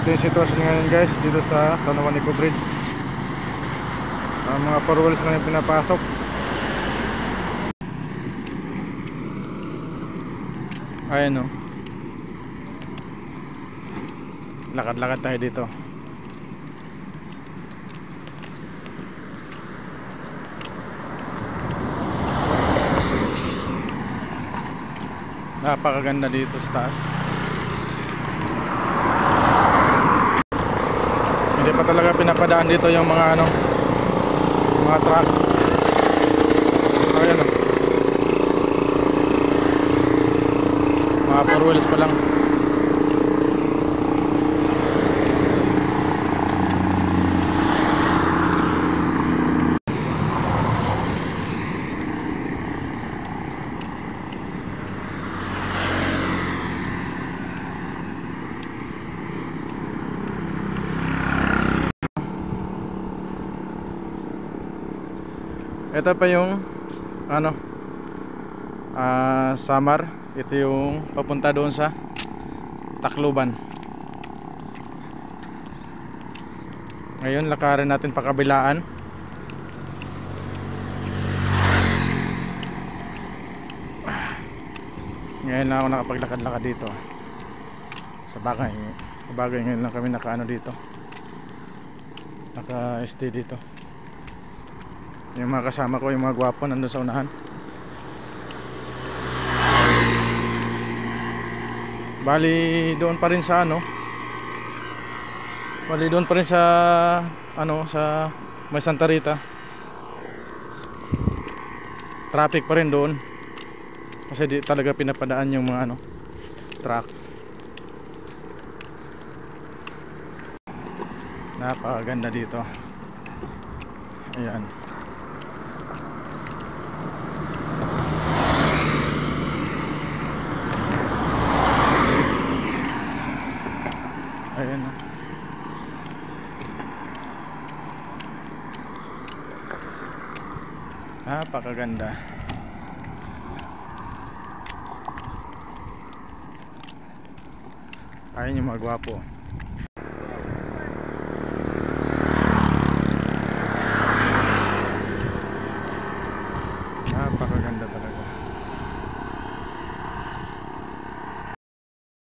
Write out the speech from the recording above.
Ito yung sitwasyon ngayon guys dito sa San Juanico Bridge. Mga 4 wheels na yung pinapasok. Ayan o, lakad-lakad tayo dito. Napakaganda dito sa taas. Hindi pa talaga pinapadaan dito yung mga mga truck. Ayan o, mga 4 wheels pa lang. Ito pa yung Samar. Ito yung papunta doon sa Tacloban. Ngayon lakarin natin pakabilaan. Ngayon na ako nakapaglakad-lakad dito. Sa bagay ngayon lang kami dito, naka-stay dito. Yung mga kasama ko, yung mga gwapo nandun sa unahan. Bali doon pa rin sa sa may Santa Rita. Traffic pa rin doon. Kasi di talaga pinapadaan yung mga truck. Napakaganda dito. Ayan. Ayan na. Napakaganda. Ayan yung mga gwapo.